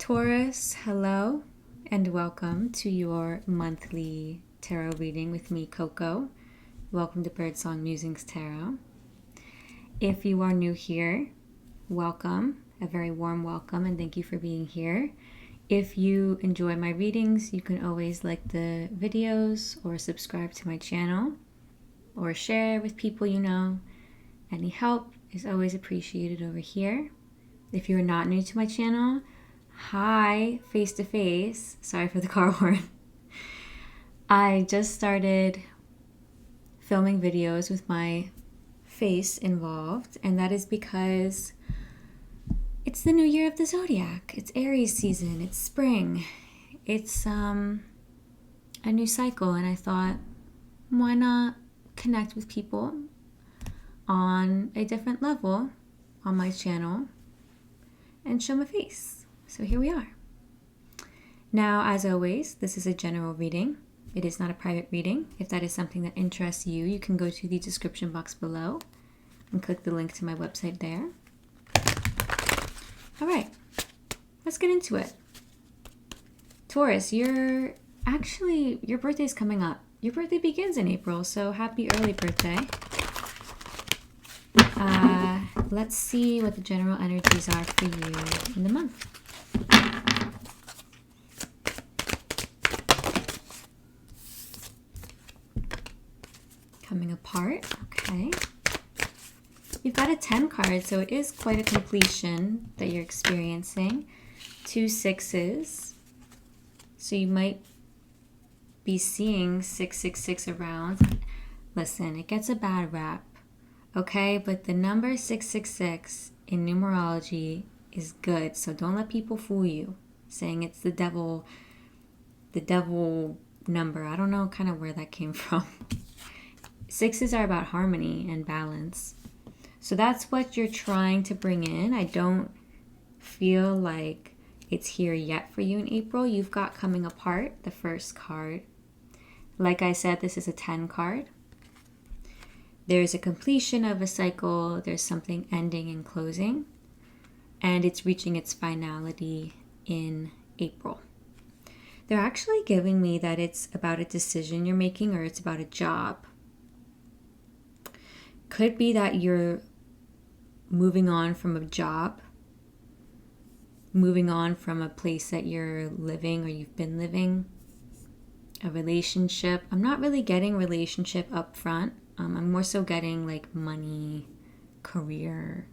Taurus, hello and welcome to your monthly tarot reading with me, Coco. Welcome to Birdsong Musings Tarot. If you are new here, welcome, a very warm welcome, and thank you for being here. If you enjoy my readings, you can always like the videos or subscribe to my channel or share with people you know. Any help is always appreciated over here. If you're not new to my channel, hi, face to face. Sorry for the car horn. I just started filming videos with my face involved, and that is because it's the new year of the Zodiac. It's Aries season, it's spring. It's a new cycle, and I thought, why not connect with people on a different level on my channel and show my face. So here we are. Now, as always, this is a general reading. It is not a private reading. If that is something that interests you, you can go to the description box below and click the link to my website there. All right, let's get into it. Taurus, your birthday's coming up. Your birthday begins in April, so happy early birthday. Let's see what the general energies are for you in the month. Coming apart, okay. You've got a 10 card, so it is quite a completion that you're experiencing. 2 6s, so you might be seeing 666 around. Listen, it gets a bad rap, okay? But the number 666 in numerology is good, so don't let people fool you, saying it's the devil number. I don't know kind of where that came from. 6s are about harmony and balance. So that's what you're trying to bring in. I don't feel like it's here yet for you in April. You've got coming apart, the first card. Like I said, this is a 10 card. There's a completion of a cycle. There's something ending and closing. And it's reaching its finality in April. They're actually giving me that it's about a decision you're making or it's about a job. Could be that you're moving on from a job, moving on from a place that you're living or you've been living, a relationship. I'm not really getting relationship up front. I'm more so getting like money, career,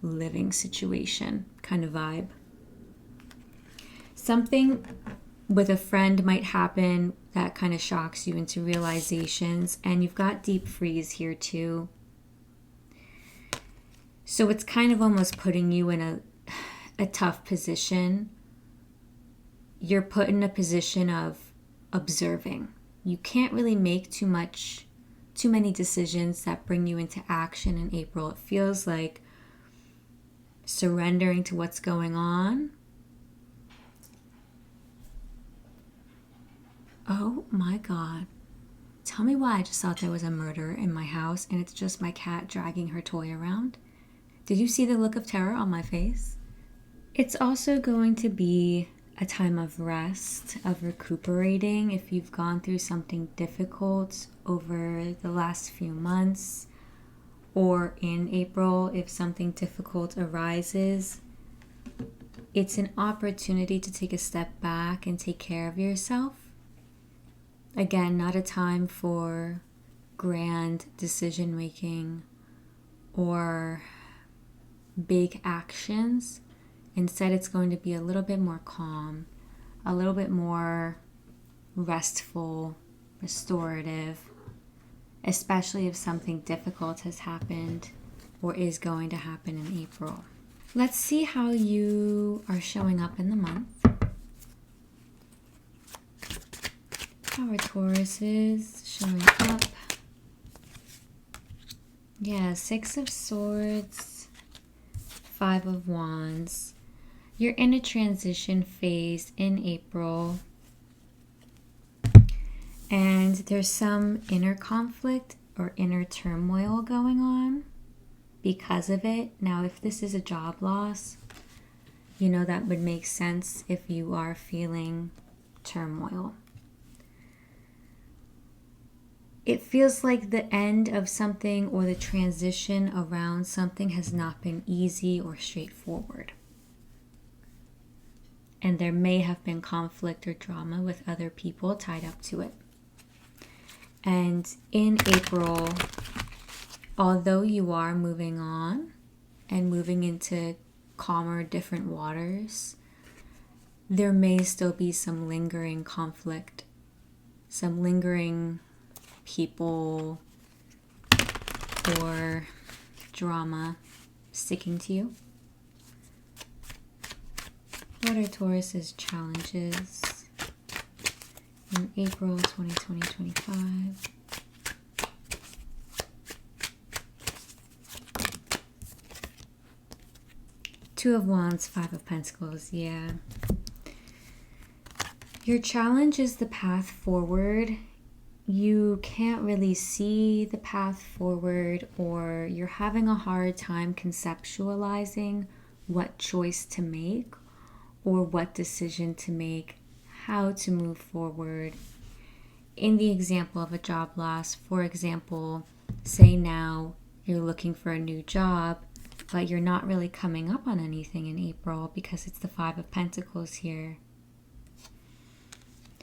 living situation kind of vibe. Something with a friend might happen that kind of shocks you into realizations, and you've got deep freeze here too. So it's kind of almost putting you in a tough position. You're put in a position of observing. You can't really make too many decisions that bring you into action in April. It feels like surrendering to what's going on. Oh my God. Tell me why I just thought there was a murder in my house and it's just my cat dragging her toy around. Did you see the look of terror on my face? It's also going to be a time of rest, of recuperating. If you've gone through something difficult over the last few months, or in April, if something difficult arises, it's an opportunity to take a step back and take care of yourself. Again, not a time for grand decision making or big actions. Instead, it's going to be a little bit more calm, a little bit more restful, restorative, especially if something difficult has happened or is going to happen in April. Let's see how you are showing up in the month. How are Tauruses showing up? Yeah, 6 of Swords, 5 of Wands. You're in a transition phase in April. And there's some inner conflict or inner turmoil going on because of it. Now, if this is a job loss, that would make sense if you are feeling turmoil. It feels like the end of something or the transition around something has not been easy or straightforward. And there may have been conflict or drama with other people tied up to it. And in April, although you are moving on and moving into calmer, different waters, there may still be some lingering conflict, some lingering people or drama sticking to you. What are Taurus's challenges in April 2020-25? Two of Wands, Five of Pentacles, yeah. Your challenge is the path forward. You can't really see the path forward, or you're having a hard time conceptualizing what choice to make or what decision to make, how to move forward. In the example of a job loss, for example, say now you're looking for a new job, but you're not really coming up on anything in April because it's the Five of Pentacles here.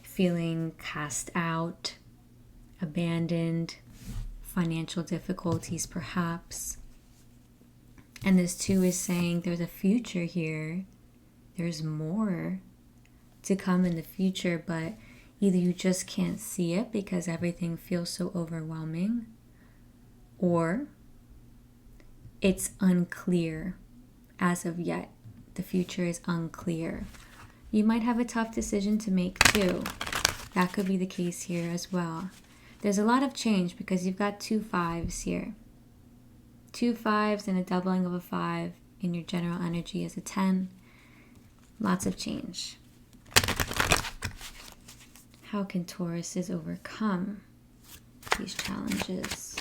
Feeling cast out, abandoned, financial difficulties perhaps. And this too is saying there's a future here. There's more to come in the future, but either you just can't see it because everything feels so overwhelming, or it's unclear as of yet. The future is unclear. You might have a tough decision to make too. That could be the case here as well. There's a lot of change because you've got two fives here. Two fives and a doubling of a 5 in your general energy is a 10. Lots of change. How can Tauruses overcome these challenges?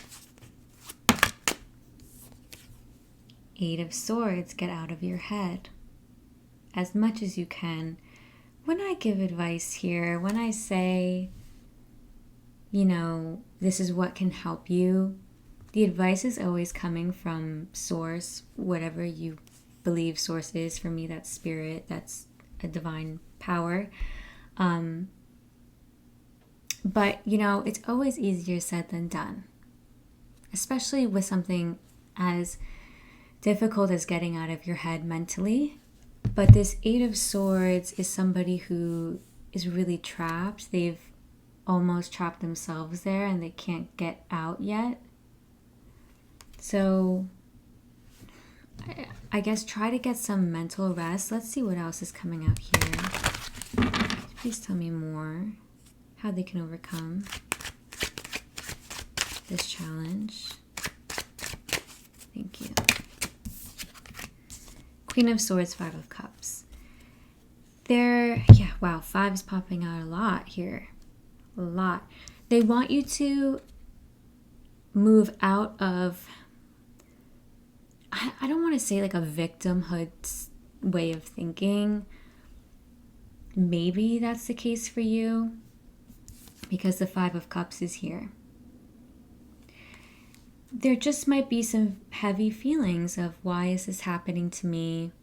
Eight of Swords, get out of your head as much as you can. When I give advice here, when I say, this is what can help you, the advice is always coming from source, whatever you believe source is. For me, that's spirit, that's a divine power. But, it's always easier said than done, especially with something as difficult as getting out of your head mentally. But this Eight of Swords is somebody who is really trapped. They've almost trapped themselves there and they can't get out yet. So I guess try to get some mental rest. Let's see what else is coming out here. Please tell me more. How they can overcome this challenge. Thank you. Queen of Swords, Five of Cups. Five is popping out a lot here. A lot. They want you to move out of, I don't want to say like a victimhood way of thinking. Maybe that's the case for you because the Five of Cups is here. There just might be some heavy feelings of, why is this happening to me?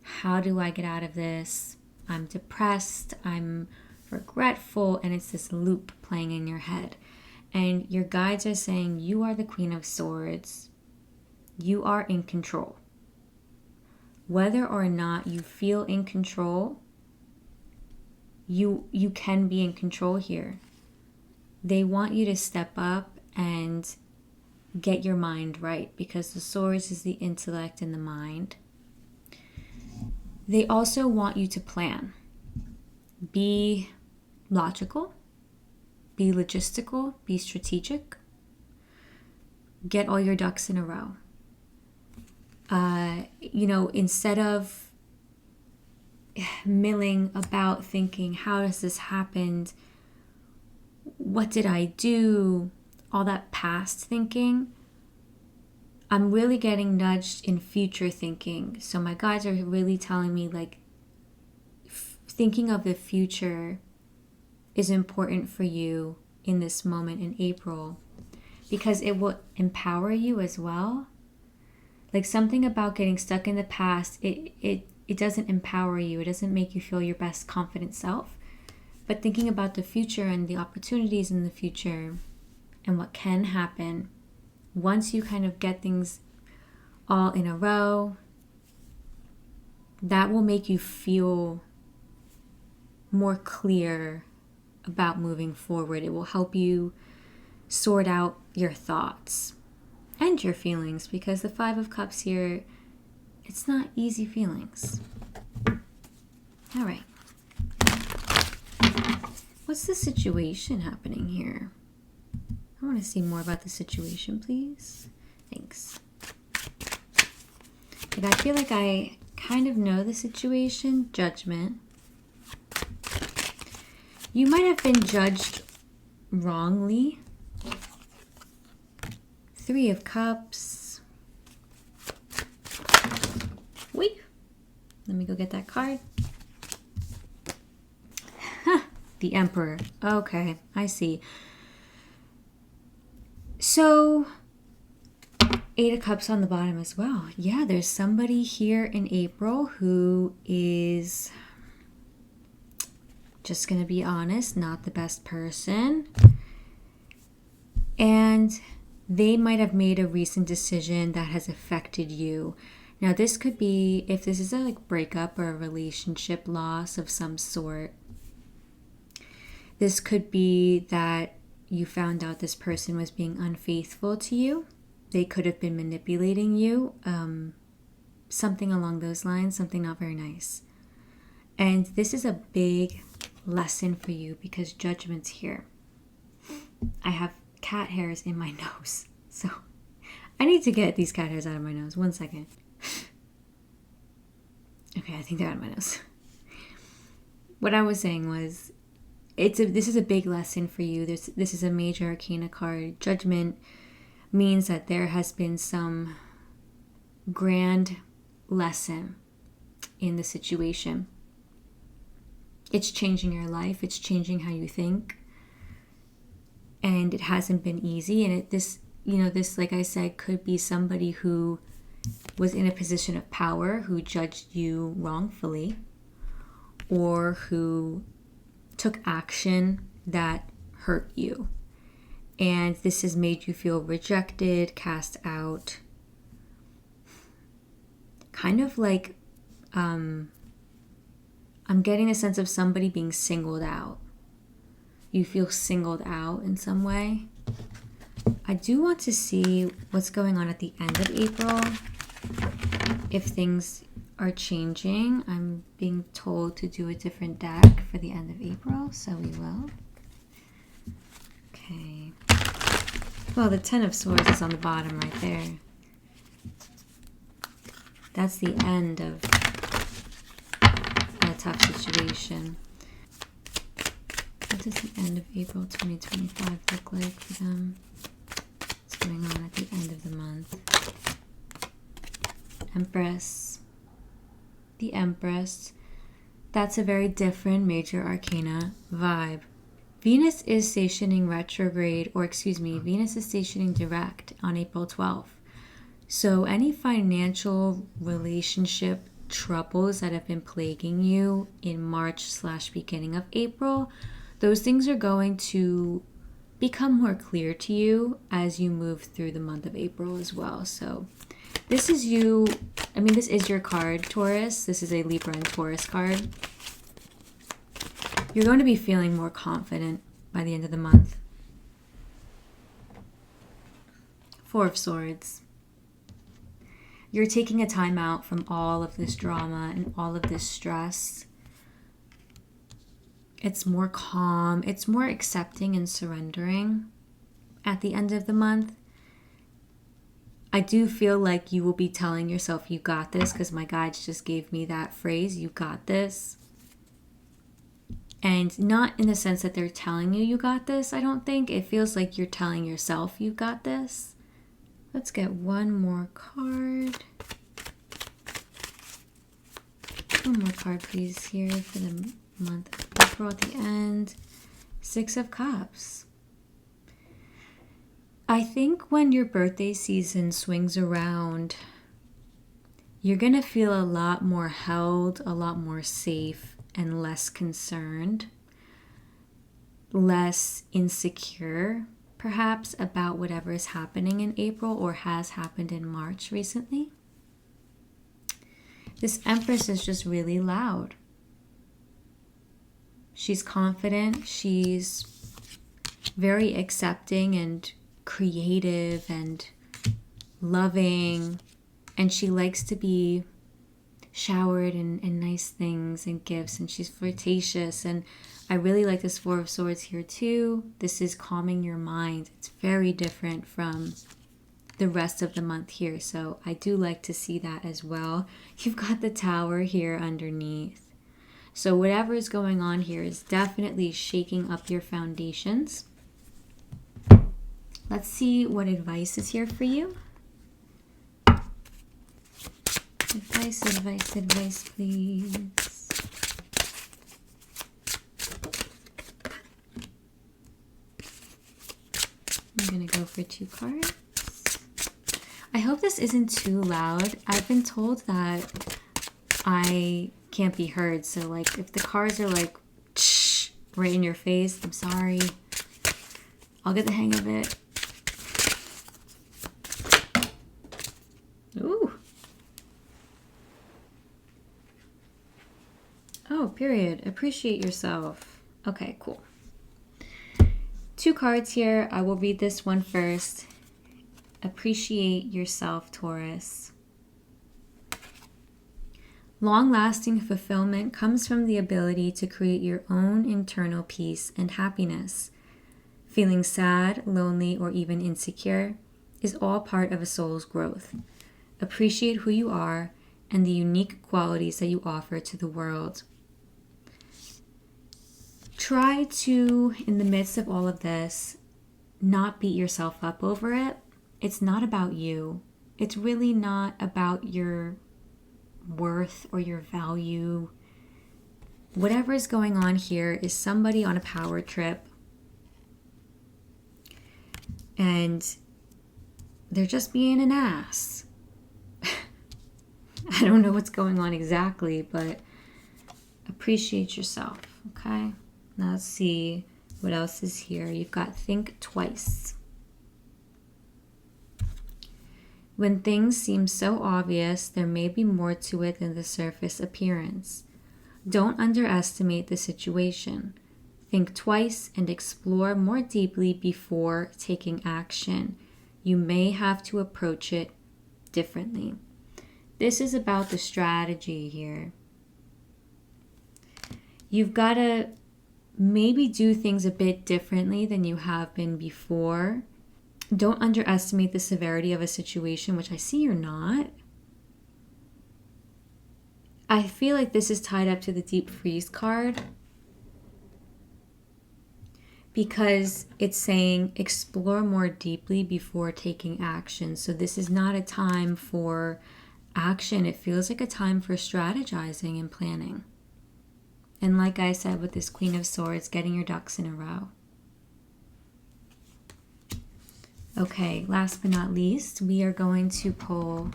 How do I get out of this? I'm depressed, I'm regretful, and it's this loop playing in your head. And your guides are saying, you are the Queen of Swords. You are in control. Whether or not you feel in control, you can be in control here. They want you to step up and get your mind right, because the Swords is the intellect and the mind. They also want you to plan. Be logical, be logistical, be strategic. Get all your ducks in a row. Instead of milling about thinking, how does this happen? What did I do? All that past thinking. I'm really getting nudged in future thinking. So my guides are really telling me like thinking of the future is important for you in this moment in April, because it will empower you as well. Like something about getting stuck in the past, it doesn't empower you. It doesn't make you feel your best confident self. But thinking about the future and the opportunities in the future and what can happen once you kind of get things all in a row, that will make you feel more clear about moving forward. It will help you sort out your thoughts and your feelings, because the Five of Cups here, it's not easy feelings. All right. What's the situation happening here? I want to see more about the situation, please. Thanks. Like, I feel like I kind of know the situation. Judgment. You might have been judged wrongly. Three of Cups. Wait. Let me go get that card. The Emperor. Okay, I see. So, Eight of Cups on the bottom as well. Yeah, there's somebody here in April who is, just gonna be honest, not the best person. And they might have made a recent decision that has affected you. Now, this could be, if this is a like breakup or a relationship loss of some sort, this could be that you found out this person was being unfaithful to you. They could have been manipulating you. Something along those lines, something not very nice. And this is a big lesson for you because Judgment's here. I have cat hairs in my nose. So I need to get these cat hairs out of my nose. 1 second. Okay, I think they're out of my nose. What I was saying was, this is a big lesson for you. This is a major arcana card. Judgment means that there has been some grand lesson in the situation. It's changing your life. It's changing how you think. And it hasn't been easy. And this, like I said, could be somebody who was in a position of power, who judged you wrongfully, or who took action that hurt you. And this has made you feel rejected, cast out. Kind of like, I'm getting a sense of somebody being singled out. You feel singled out in some way. I do want to see what's going on at the end of April. If things are changing. I'm being told to do a different deck for the end of April, so we will. Okay. Well, the Ten of Swords is on the bottom right there. That's the end of a tough situation. What does the end of April 2025 look like for them? What's going on at the end of the month? Empress. The Empress. That's a very different major arcana vibe. Venus is stationing retrograde, Venus is stationing direct on April 12th. So any financial relationship troubles that have been plaguing you in March/beginning of April, those things are going to become more clear to you as you move through the month of April as well. So this is you. This is your card, Taurus. This is a Libra and Taurus card. You're going to be feeling more confident by the end of the month. Four of Swords. You're taking a time out from all of this drama and all of this stress. It's more calm. It's more accepting and surrendering at the end of the month. I do feel like you will be telling yourself you got this, because my guides just gave me that phrase, you got this. And not in the sense that they're telling you got this, I don't think. It feels like you're telling yourself you got this. Let's get one more card. One more card, please, here for the month of April at the end. Six of Cups. I think when your birthday season swings around, you're going to feel a lot more held, a lot more safe, and less concerned, less insecure, perhaps, about whatever is happening in April or has happened in March recently. This Empress is just really loud. She's confident, she's very accepting and creative and loving, and she likes to be showered in nice things and gifts, and she's flirtatious. And I really like this Four of Swords here too. This is calming your mind. It's very different from the rest of the month here, so I do like to see that as well. You've got the Tower here underneath, so whatever is going on here is definitely shaking up your foundations. Let's see what advice is here for you. Advice, advice, advice, please. I'm gonna go for 2 cards. I hope this isn't too loud. I've been told that I can't be heard, so like if the cards are like right in your face, I'm sorry. I'll get the hang of it. Ooh. Oh, period. Appreciate yourself. Okay, cool. 2 cards here. I will read this one first. Appreciate yourself, Taurus. Long-lasting fulfillment comes from the ability to create your own internal peace and happiness. Feeling sad, lonely, or even insecure is all part of a soul's growth. Appreciate who you are and the unique qualities that you offer to the world. Try to, in the midst of all of this, not beat yourself up over it. It's not about you. It's really not about your worth or your value. Whatever is going on here is somebody on a power trip, and they're just being an ass. I don't know what's going on exactly, but appreciate yourself, okay? Now let's see what else is here. You've got think twice. When things seem so obvious, there may be more to it than the surface appearance. Don't underestimate the situation. Think twice and explore more deeply before taking action. You may have to approach it differently. This is about the strategy here. You've got to maybe do things a bit differently than you have been before. Don't underestimate the severity of a situation, which I see you're not. I feel like this is tied up to the Deep Freeze card, because it's saying explore more deeply before taking action. So this is not a time for action. It feels like a time for strategizing and planning. And like I said with this Queen of Swords, getting your ducks in a row. Okay, last but not least, we are going to pull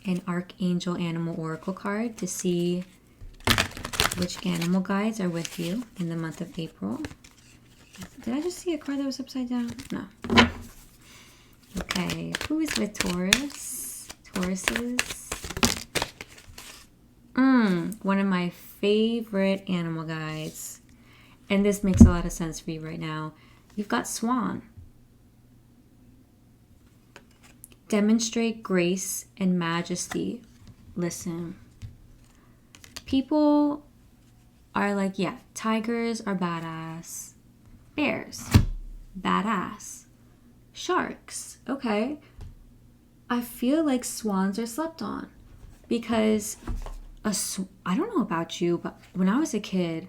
an Archangel Animal Oracle card to see which animal guides are with you in the month of April. Did I just see a card that was upside down? No. Okay, who is with Taurus? Tauruses. One of my favorite animal guides. And this makes a lot of sense for you right now. You've got Swan. Demonstrate grace and majesty. Listen. People are like, yeah, tigers are badass. Bears, badass. Sharks, okay. I feel like swans are slept on, because I don't know about you, but when I was a kid,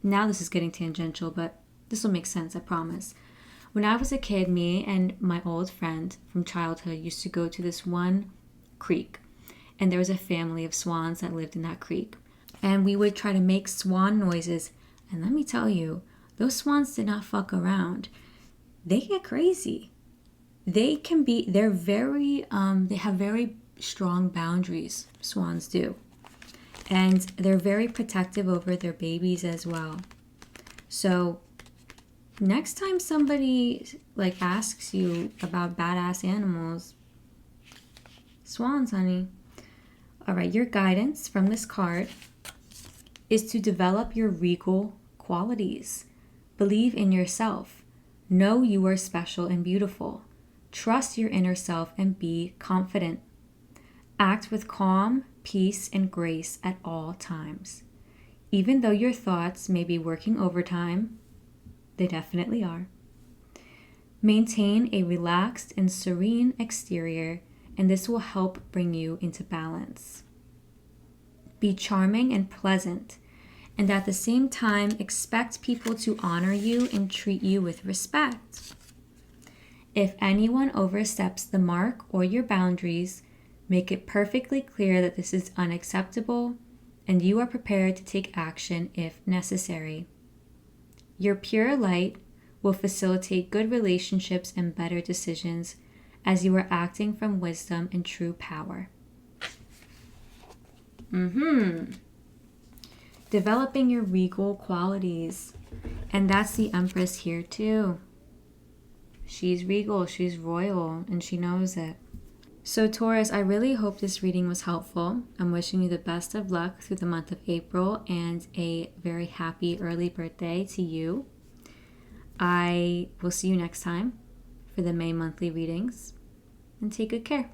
now this is getting tangential, but this will make sense, I promise. When I was a kid, me and my old friend from childhood used to go to this one creek, and there was a family of swans that lived in that creek. And we would try to make swan noises. And let me tell you, those swans did not fuck around. They get crazy. They have very strong boundaries, swans do. And they're very protective over their babies as well. So next time somebody asks you about badass animals, swans, honey. All right, your guidance from this card is to develop your regal qualities. Believe in yourself. Know you are special and beautiful. Trust your inner self and be confident. Act with calm, peace, and grace at all times. Even though your thoughts may be working overtime, they definitely are. Maintain a relaxed and serene exterior, and this will help bring you into balance. Be charming and pleasant, and at the same time, expect people to honor you and treat you with respect. If anyone oversteps the mark or your boundaries, make it perfectly clear that this is unacceptable and you are prepared to take action if necessary. Your pure light will facilitate good relationships and better decisions as you are acting from wisdom and true power. Developing your regal qualities. And that's the Empress here too. She's regal, she's royal, and she knows it. So Taurus, I really hope this reading was helpful. I'm wishing you the best of luck through the month of April and a very happy early birthday to you. I will see you next time for the May monthly readings, and take good care.